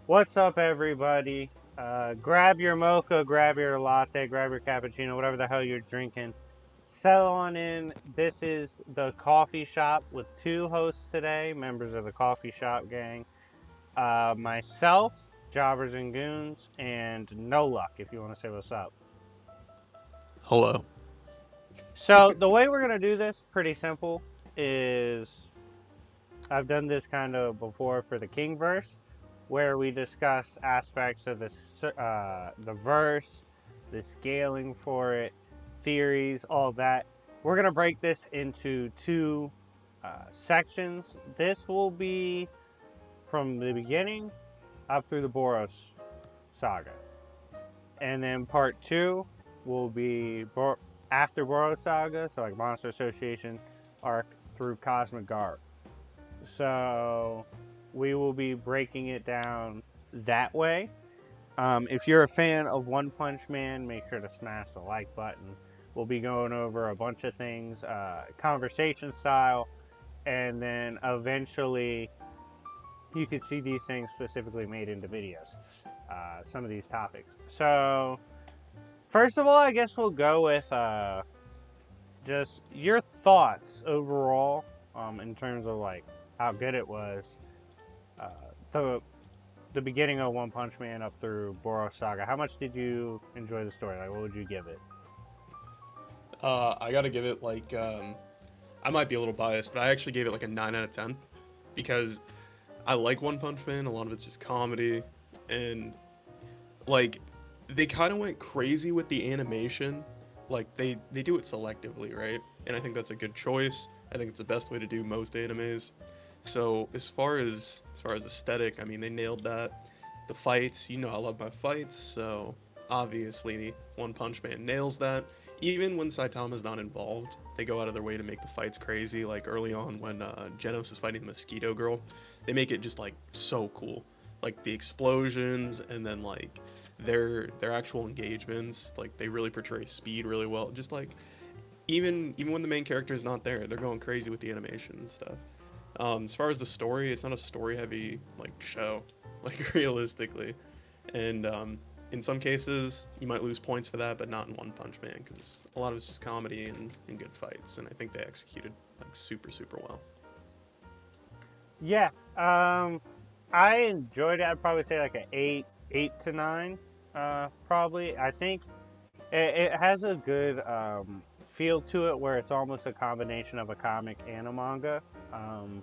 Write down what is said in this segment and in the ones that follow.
What's up, everybody? Grab your mocha, grab your latte, grab your cappuccino, whatever the hell you're drinking. Settle on in. This is the coffee shop with two hosts today, members of the coffee shop gang. Myself, Jobbers and Goons, and No Luck, if you want to say what's up. Hello. So, the way we're going to do this, pretty simple, is I've done this kind of before for the King verse, where we discuss aspects of the verse, the scaling for it, theories, all that. We're gonna break this into two sections. This will be from the beginning up through the Boros saga, and then part two will be after Boros saga, so like Monster Association arc through Cosmic Guard. So we will be breaking it down that way. If you're a fan of One Punch Man, make sure to smash the like button. We'll be going over a bunch of things, conversation style, and then eventually you could see these things specifically made into videos. Some of these topics. So, first of all, I guess we'll go with just your thoughts overall in terms of like how good it was. Uh, the beginning of One Punch Man up through Boros Saga. How much did you enjoy the story? Like, what would you give it? I gotta give it I might be a little biased, but I actually gave it like a 9 out of 10 because I like One Punch Man. A lot of it's just comedy, and like they kind of went crazy with the animation. Like they do it selectively, right? And I think that's a good choice. I think it's the best way to do most animes. So as far as aesthetic, I mean they nailed that. The fights, I love my fights, so obviously One Punch Man nails that. Even when Saitama's not involved, they go out of their way to make the fights crazy. Like early on when Genos is fighting the Mosquito Girl, they make it just like so cool. Like the explosions and then like their actual engagements, like they really portray speed really well. Just like even when the main character is not there, they're going crazy with the animation and stuff. As far as the story, it's not a story heavy like show, like realistically, and in some cases you might lose points for that, but not in One Punch Man because a lot of it's just comedy and good fights, and I think they executed like super well. Yeah, I enjoyed it. I'd probably say like an eight to nine. Probably. I think it has a good feel to it, where it's almost a combination of a comic and a manga. Um,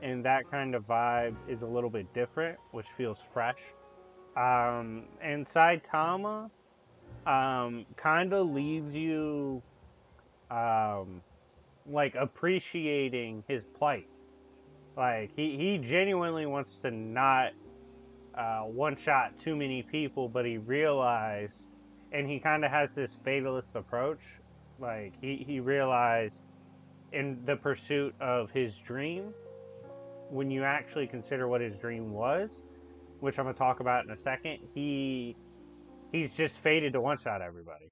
and that kind of vibe is a little bit different, which feels fresh. And Saitama kind of leaves you um, like appreciating his plight. Like he genuinely wants to not one shot too many people, but he realized, and he kind of has this fatalist approach. Like he realized in the pursuit of his dream, when you actually consider what his dream was, which I'm gonna talk about in a second, he's just fated to one shot everybody.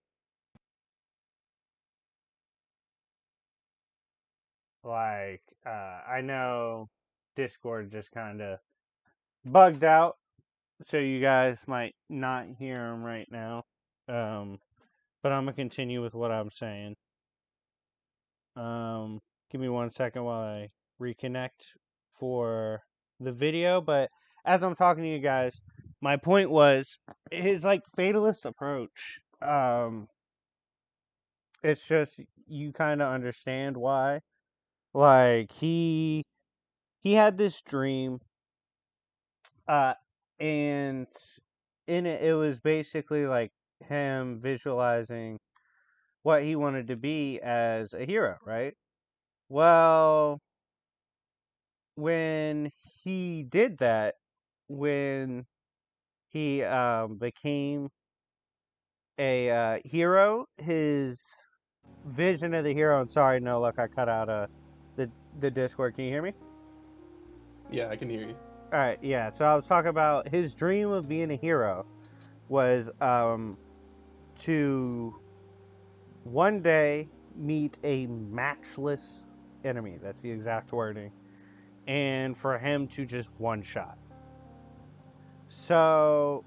Like I know Discord just kind of bugged out, so you guys might not hear him right now. Um, but I'm gonna continue with what I'm saying. Um, Give me 1 second while I reconnect for the video. But as I'm talking to you guys, my point was his like fatalist approach. It's just you kind of understand why. Like he had this dream, uh, and in it, it was basically like him visualizing what he wanted to be as a hero, right? Well, when he did that, when he became a hero, his vision of the hero. And sorry, no, look, I cut out the Discord. Can you hear me? Yeah, I can hear you. All right, yeah. So I was talking about his dream of being a hero was to one day meet a matchless enemy. That's the exact wording. And for him to just one shot. So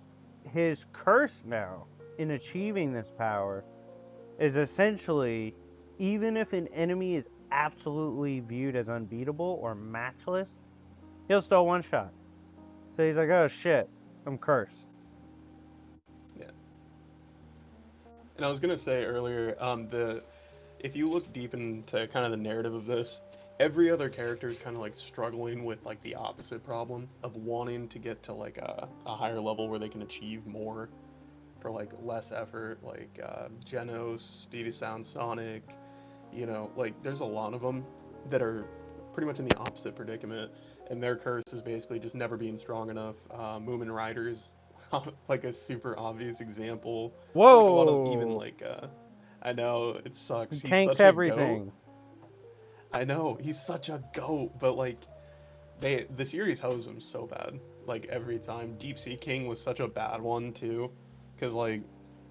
his curse now in achieving this power is essentially, even if an enemy is absolutely viewed as unbeatable or matchless, he'll still one shot. So he's like, oh shit, I'm cursed. Yeah. And I was gonna say earlier, the if you look deep into kind of the narrative of this, every other character is kind of like struggling with like the opposite problem of wanting to get to like a higher level where they can achieve more for like less effort, like Genos, Speedy Sound, Sonic. You know, like there's a lot of them that are pretty much in the opposite predicament, and their curse is basically just never being strong enough. Moomin Riders, like a super obvious example. Like a lot of even Whoa! like I know it sucks. He He's tanks such a goat. everything. I know he's such a goat, but like the series hoes him so bad. Like every time, Deep Sea King was such a bad one too, because like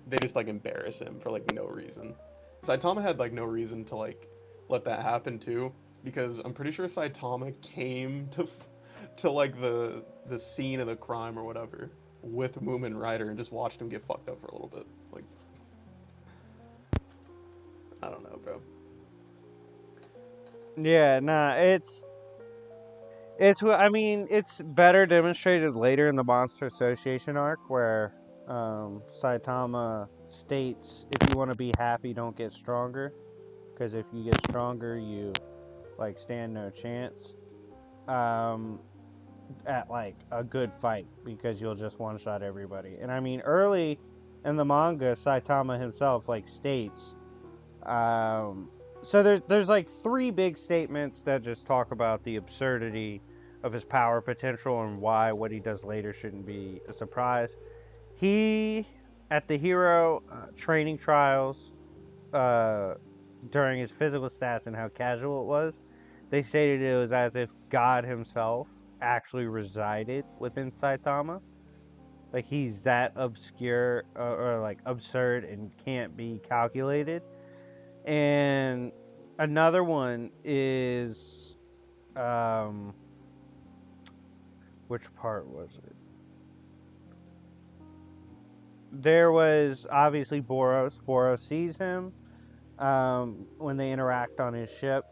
they just like embarrass him for like no reason. Saitama had like no reason to like let that happen too, because I'm pretty sure Saitama came to like the scene of the crime or whatever with Moomin Rider and just watched him get fucked up for a little bit. Like I don't know, bro. Yeah, nah, I mean, it's better demonstrated later in the Monster Association arc where Saitama states, if you want to be happy, don't get stronger, because if you get stronger, you like stand no chance um at like a good fight, because you'll just one shot everybody. And I mean, early in the manga, Saitama himself like states, um so there's like three big statements that just talk about the absurdity of his power potential and why what he does later shouldn't be a surprise. He, at the hero training trials, uh during his physical stats and how casual it was, they stated it was as if God himself actually resided within Saitama. Like he's that obscure, or like absurd and can't be calculated. And another one is, um which part was it? There was obviously Boros. Boros sees him when they interact on his ship,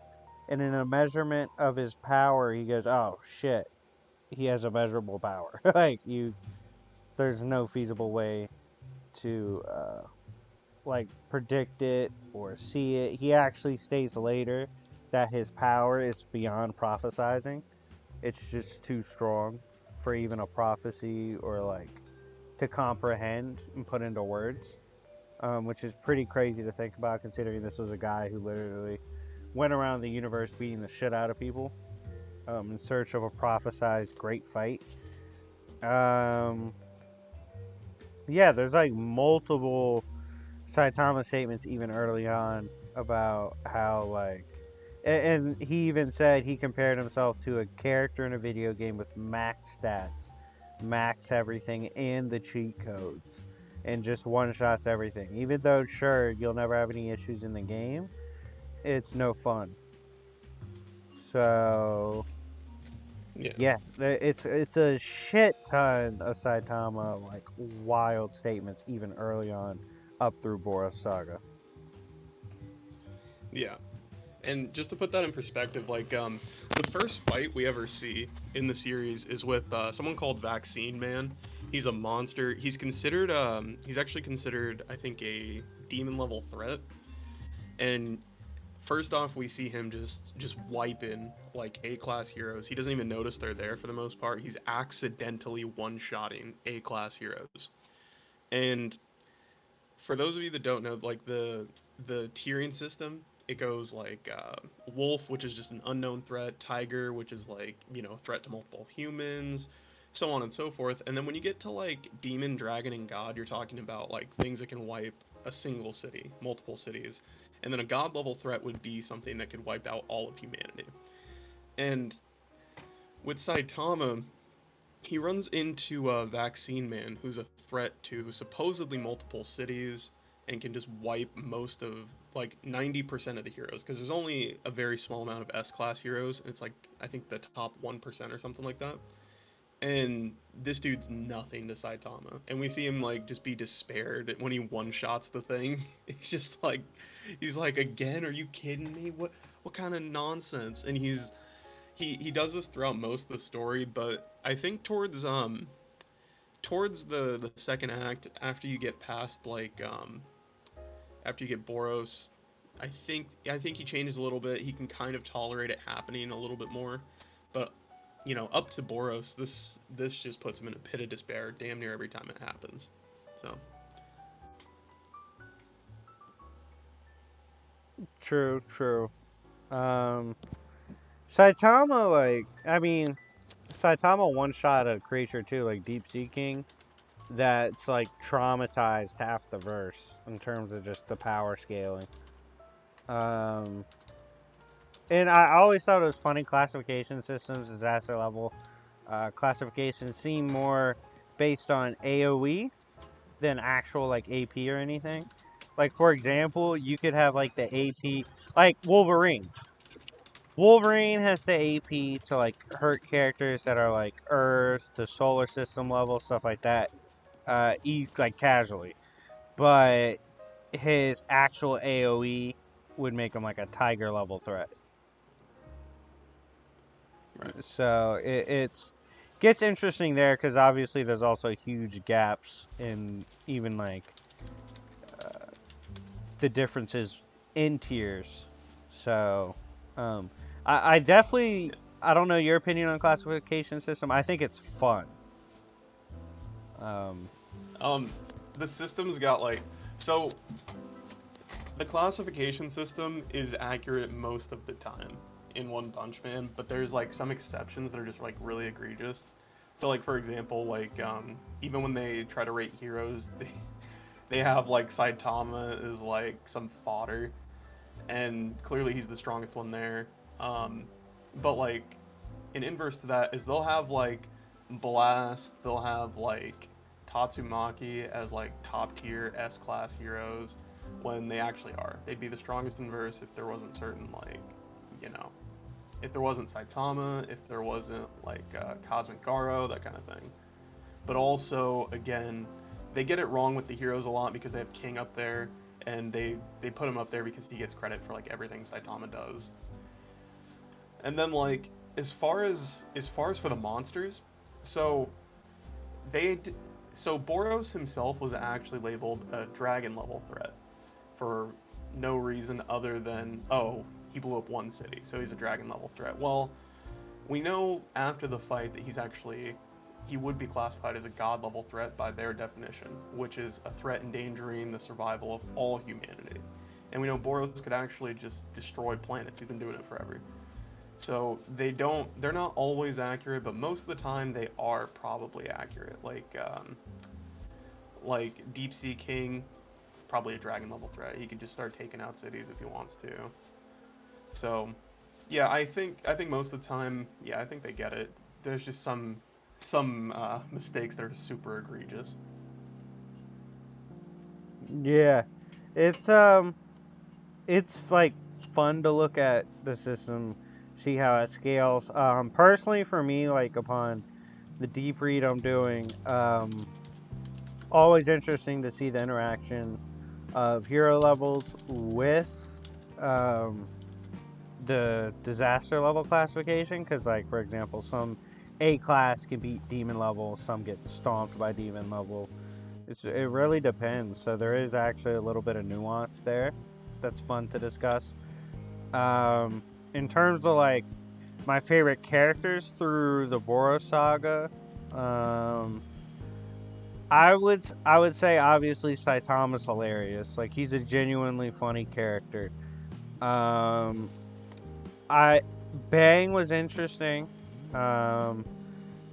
and in a measurement of his power, he goes, "Oh shit, he has a measurable power." Like there's no feasible way to like predict it or see it. He actually states later that his power is beyond prophesizing. It's just too strong for even a prophecy or like to comprehend and put into words. Which is pretty crazy to think about, considering this was a guy who literally went around the universe beating the shit out of people, in search of a prophesized great fight. Um, yeah, there's like multiple Saitama statements even early on about how like, and he even said he compared himself to a character in a video game with max stats, max everything, and the cheat codes, and just one shots everything. Even though sure you'll never have any issues in the game, it's no fun. So Yeah. yeah, it's a shit ton of Saitama like wild statements even early on, up through Boros Saga. Yeah. And just to put that in perspective, like the first fight we ever see in the series is with someone called Vaccine Man. He's a monster. He's actually considered, I think, a demon level threat. And first off, we see him just wiping like A class heroes. He doesn't even notice they're there for the most part. He's accidentally one shotting A class heroes. And for those of you that don't know, like the tiering system, it goes like wolf, which is just an unknown threat; tiger, which is like a threat to multiple humans, so on and so forth. And then when you get to like demon, dragon, and god, you're talking about like things that can wipe a single city, multiple cities. And then a god level threat would be something that could wipe out all of humanity. And with Saitama, he runs into Vaccine Man, who's a threat to supposedly multiple cities and can just wipe most of like 90% of the heroes, because there's only a very small amount of S class heroes. And it's like I think the top 1% or something like that. and this dude's nothing to Saitama, and we see him like just be despaired when he one shots the thing. It's just like he's like, again, are you kidding me? What kind of nonsense? And he does this throughout most of the story, but I think towards the second act, after you get past like after you get Boros, I think he changes a little bit. He can kind of tolerate it happening a little bit more, but up to Boros, this just puts him in a pit of despair damn near every time it happens. So True, true. Um, Saitama, like, I mean, Saitama one shot a creature too, like Deep Sea King, that's like traumatized half the verse in terms of just the power scaling. Um, and I always thought it was funny classification systems, disaster level classification seem more based on AoE than actual like AP or anything. Like for example, you could have like the AP, like Wolverine. Wolverine has the AP to like hurt characters that are like Earth to solar system level, stuff like that. Like casually, but his actual AOE would make him like a tiger level threat. right, So it's gets interesting there because obviously there's also huge gaps in even like the differences in tiers. So I definitely I don't know your opinion on classification system. I think it's fun. Um, um, the system's got like so the classification system is accurate most of the time in One Punch Man, but there's like some exceptions that are just like really egregious. So like for example, like even when they try to rate heroes, they have like Saitama is like some fodder, and clearly he's the strongest one there. Um, but like an inverse to that is they'll have like Blast, they'll have like Tatsumaki as like top tier S class heroes when they actually are. They'd be the strongest in verse if there wasn't certain like, you know, if there wasn't Saitama, if there wasn't like Cosmic Garo, that kind of thing. But also, again, they get it wrong with the heroes a lot because they have King up there, and they put him up there because he gets credit for like everything Saitama does. And then like as far as for the monsters, so they so Boros himself was actually labeled a dragon level threat for no reason other than, oh, he blew up one city, so he's a dragon level threat. Well, we know after the fight that he would be classified as a god level threat by their definition, which is a threat endangering the survival of all humanity. And we know Boros could actually just destroy planets. He's been doing it forever. So they're not always accurate, but most of the time they are probably accurate. Like Deep Sea King, probably a dragon level threat. He could just start taking out cities if he wants to. So, yeah, I think most of the time, yeah, I think they get it. There's just some mistakes that are super egregious. yeah, it's it's like fun to look at the system, see how it scales. Personally, for me, like upon the deep read I'm doing, always interesting to see the interaction of hero levels with um, the disaster level classification. Because, like for example, some A class can beat demon level, some get stomped by demon level. It really depends. So there is actually a little bit of nuance there. That's fun to discuss. Um, in terms of like my favorite characters through the Boros saga, um, I would say obviously Saitama's hilarious. Like he's a genuinely funny character. Um, I Bang was interesting. Um,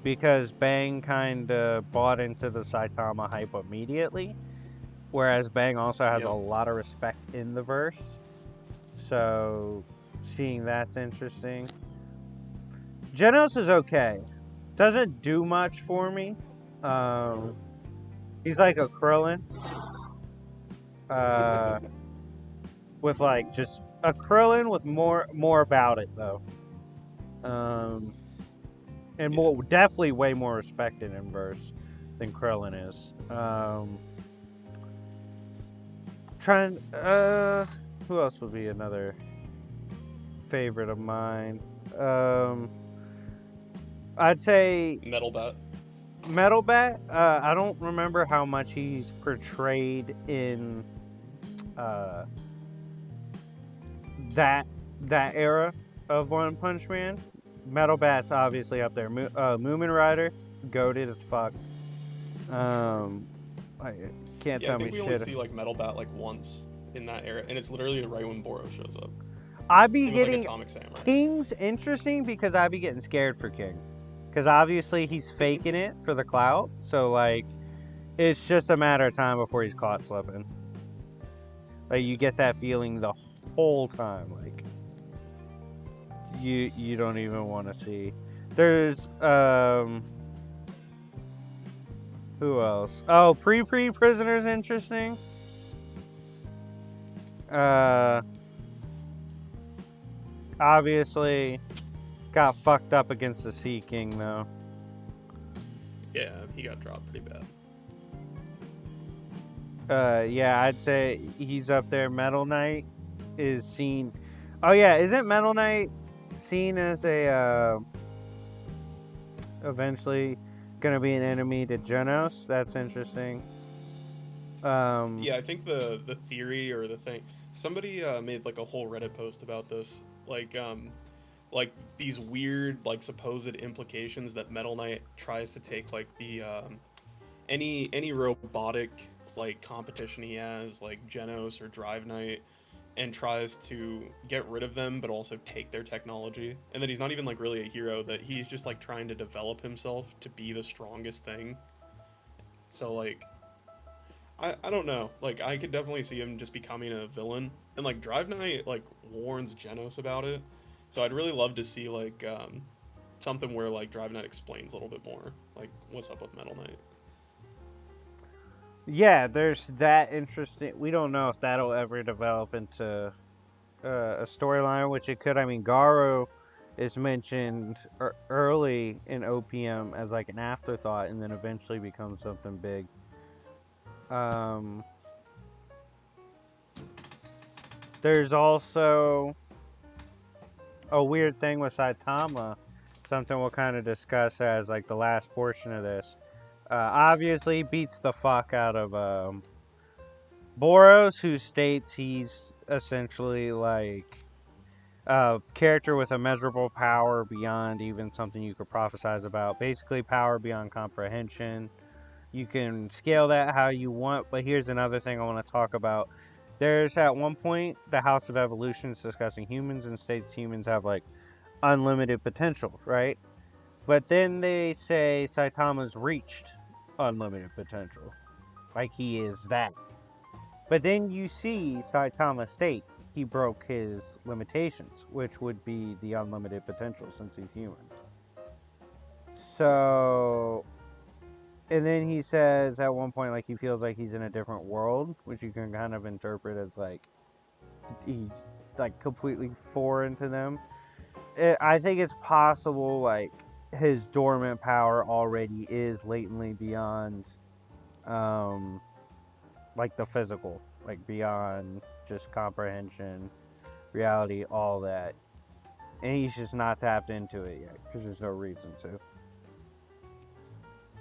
because Bang kind of bought into the Saitama hype immediately, whereas Bang also has a Yep. lot of respect in the verse. So seeing that's interesting. Genos is okay. Doesn't do much for me. Um, he's like a Krillin, uh, with like just a Krillin with more about it though. Um, and Yeah. definitely way more respected in verse than Krillin is. Trying, who else would be another favorite of mine? Um, I'd say Metal Bat. Metal Bat. I don't remember how much he's portrayed in uh, that era of One Punch Man. Metal Bat's obviously up there. Moomin Rider, goated as fuck. I can't Yeah, I tell me think we only shit. see like Metal Bat like once in that era, and it's literally right when Boros shows up. I'd be Same with like getting Atomic Samurai. King's interesting because I'd be getting scared for King. Because obviously he's faking it for the clout. So, like, it's just a matter of time before he's caught slipping. Like, you get that feeling the whole time. Like, you don't even want to see. There's, who else? Oh, Prisoner's interesting. Obviously, got fucked up against the Sea King, though. Yeah, he got dropped pretty bad. Yeah, I'd say he's up there. Metal Knight is seen. Oh yeah, isn't Metal Knight seen as a eventually gonna be an enemy to Genos? That's interesting. Yeah, I think the theory or the thing, somebody made like a whole Reddit post about this, like like these weird like supposed implications that Metal Knight tries to take like the any robotic like competition he has, like Genos or Drive Knight, and tries to get rid of them but also take their technology, and that he's not even like really a hero, that he's just like trying to develop himself to be the strongest thing. So like I don't know. Like I could definitely see him just becoming a villain. And like Drive Knight like warns Genos about it. So I'd really love to see like something where like Drive Knight explains a little bit more like what's up with Metal Knight. Yeah, there's that interesting. We don't know if that'll ever develop into a storyline, which it could. I mean, Garo is mentioned early in OPM as like an afterthought, and then eventually becomes something big. Um, there's also a weird thing with Saitama, something we'll kind of discuss as like the last portion of this. Obviously, beats the fuck out of Boros, who states he's essentially like a character with immeasurable power beyond even something you could prophesize about. Basically, power beyond comprehension. You can scale that how you want, but here's another thing I want to talk about. There's at one point the House of Evolution is discussing humans and states humans have like unlimited potential, right? But then they say Saitama's reached unlimited potential. Like he is that. But then you see Saitama state he broke his limitations, which would be the unlimited potential since he's human. So, and then he says at one point, like, he feels like he's in a different world, which you can kind of interpret as like he's like completely foreign to them. I think it's possible, like, his dormant power already is latently beyond, like, the physical, like, beyond just comprehension, reality, all that. And he's just not tapped into it yet because there's no reason to.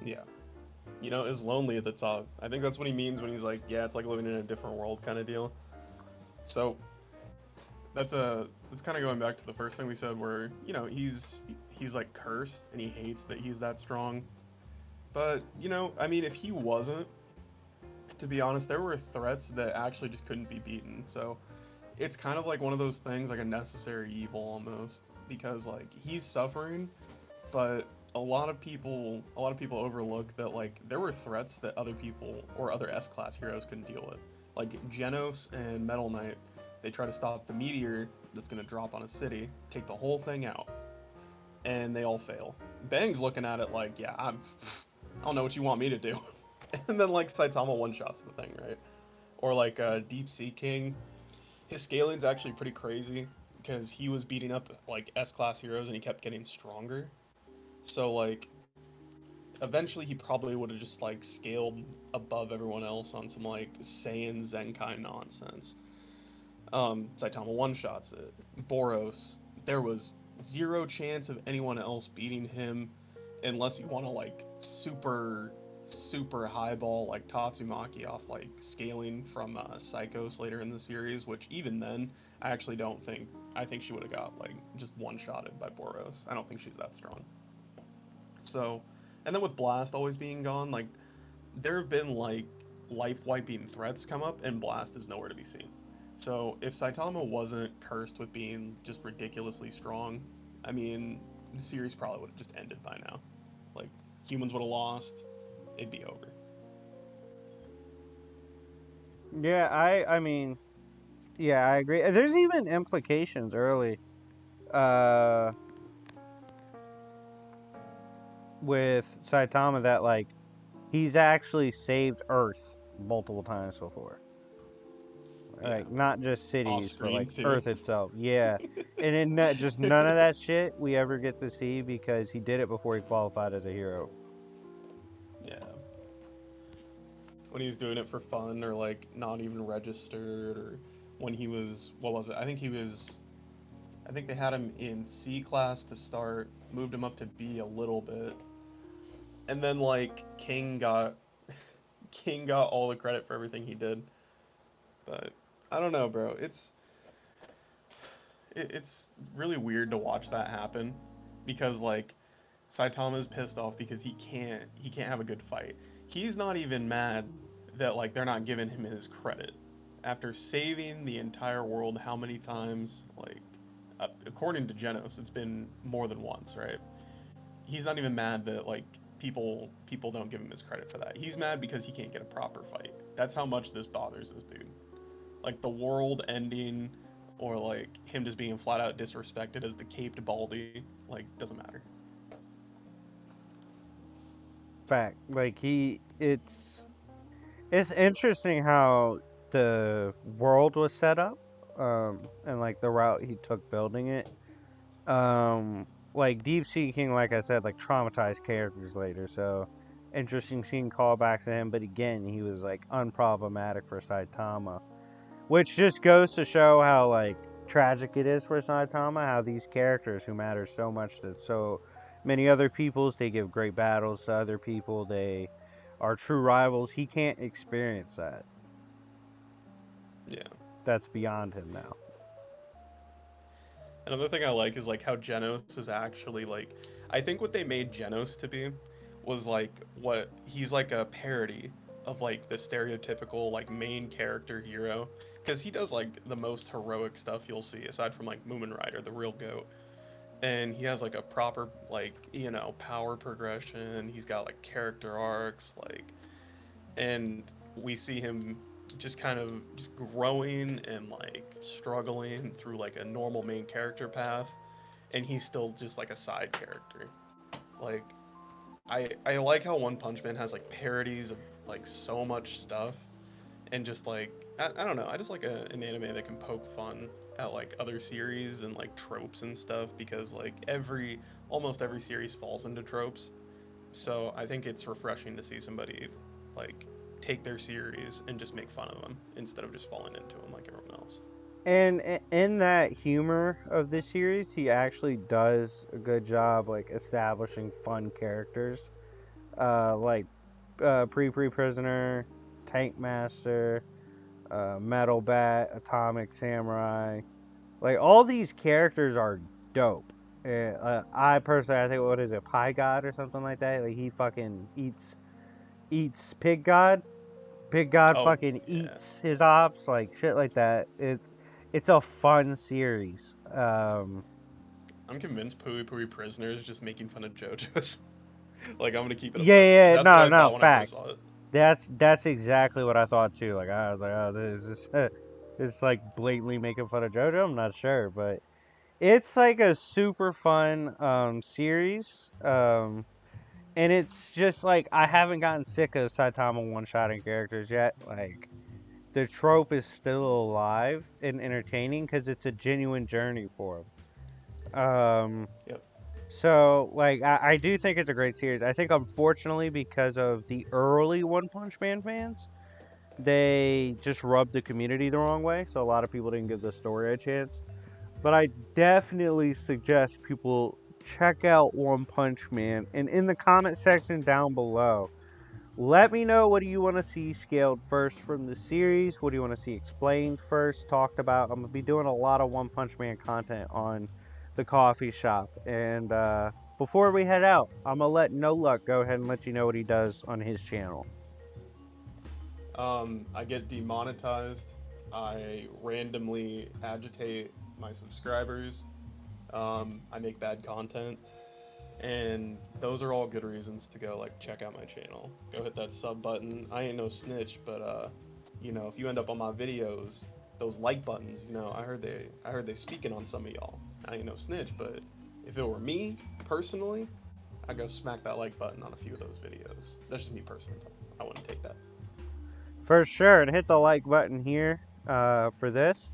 Yeah. You know, is lonely at the top. I think that's what he means when he's like, yeah, it's like living in a different world kind of deal. So that's kind of going back to the first thing we said, where you know he's like cursed and he hates that he's that strong. But you know, I mean, if he wasn't, to be honest, there were threats that actually just couldn't be beaten. So it's kind of like one of those things, like a necessary evil almost, because like he's suffering, but a lot of people overlook that like there were threats that other people or other S-class heroes couldn't deal with. Like Genos and Metal Knight, they try to stop the meteor that's gonna drop on a city, take the whole thing out, and they all fail. Bang's looking at it like, yeah, I don't know what you want me to do. And then like Saitama one shots the thing, right? Or like Deep Sea King, his scaling's actually pretty crazy because he was beating up like S class heroes and he kept getting stronger. So like eventually he probably would have just like scaled above everyone else on some like Saiyan Zenkai nonsense. Saitama one shots it. Boros, there was zero chance of anyone else beating him unless you want to like super highball like Tatsumaki off like scaling from Psychos later in the series, which even then I actually don't think I think she would have got like just one shotted by Boros. I don't think she's that strong. So, and then with Blast always being gone, like there have been like life wiping threats come up, and Blast is nowhere to be seen. So if Saitama wasn't cursed with being just ridiculously strong, I mean, the series probably would have just ended by now. Like humans would have lost, it'd be over. Yeah, I mean, yeah, I agree. There's even implications early, uh, with Saitama that like he's actually saved Earth multiple times before. Yeah, Like not just off cities, but screen like too. Earth itself. Yeah, and in just none of that shit we ever get to see because he did it before he qualified as a hero. Yeah, when he was doing it for fun or like not even registered, or when he was what was it? I think they had him in C class to start, moved him up to B a little bit, and then like King got all the credit for everything he did. But I don't know, bro. It's really weird to watch that happen because like Saitama's pissed off because he can't have a good fight. He's not even mad that like they're not giving him his credit after saving the entire world how many times, like according to Genos it's been more than once, right? He's not even mad that like people don't give him his credit for that. He's mad because he can't get a proper fight. That's how much this bothers this dude. Like the world ending or like him just being flat out disrespected as the caped Baldy, like doesn't matter. Fact, like it's interesting how the world was set up, and like the route he took building it. Like Deep Sea King, like I said, like traumatized characters later, so interesting seeing callbacks to him. But again, he was like unproblematic for Saitama, which just goes to show how like tragic it is for Saitama. How these characters who matter so much to so many other peoples, they give great battles to other people. They are true rivals. He can't experience that. Yeah. That's beyond him now. Another thing I like is like how Genos is actually like I think what they made Genos to be was like what he's like a parody of like the stereotypical like main character hero because he does like the most heroic stuff you'll see aside from like Moomin Rider, the real goat. And he has like a proper like power progression. He's got like character arcs like, and we see him just kind of just growing and like struggling through like a normal main character path, and he's still just like a side character. Like I like how One Punch Man has like parodies of like so much stuff, and just like I don't know, I just like an anime that can poke fun at like other series and like tropes and stuff because like every almost every series falls into tropes. So I think it's refreshing to see somebody like take their series and just make fun of them instead of just falling into them like everyone else. And in that humor of this series, he actually does a good job like establishing fun characters, like Pre Prisoner, Tank Master, Metal Bat, Atomic Samurai. Like all these characters are dope. I personally, I think what is it, Pie God or something like that. Like he fucking eats Pig God. Pig God Oh fucking yeah, eats his ops, like shit like that. It's a fun series. I'm convinced Pui Pui Prisoner is just making fun of JoJo's. Like I'm gonna keep it a Yeah, book. yeah, That's what no, I no, thought when I first facts. saw it. That's exactly what I thought too. Like I was like, oh, this is it's like blatantly making fun of JoJo. I'm not sure, but it's like a super fun series. And it's just like I haven't gotten sick of Saitama one-shotting characters yet. Like the trope is still alive and entertaining because it's a genuine journey for him. Yep. So, like, I do think it's a great series. I think, unfortunately, because of the early One Punch Man fans, they just rubbed the community the wrong way. So, a lot of people didn't give the story a chance. But I definitely suggest people check out One Punch Man. And in the comment section down below, let me know, what do you want to see scaled first from the series? What do you want to see explained first, talked about? I'm going to be doing a lot of One Punch Man content on the coffee shop. And before we head out, I'm going to let No Luck go ahead and let you know what he does on his channel. I get demonetized. I randomly agitate my subscribers. I make bad content, and those are all good reasons to go like check out my channel. Go hit that sub button. I ain't no snitch, but if you end up on my videos, those like buttons, I heard they speaking on some of y'all. I ain't no snitch, but if it were me personally, I'd go smack that like button on a few of those videos. That's just me personally. I wouldn't take that. For sure. And hit the like button here for this.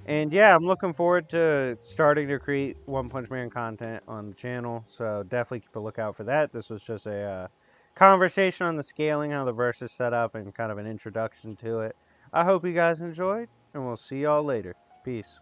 And yeah, I'm looking forward to starting to create One Punch Man content on the channel. So definitely keep a lookout for that. This was just a conversation on the scaling, how the verse is set up, and kind of an introduction to it. I hope you guys enjoyed, and we'll see y'all later. Peace.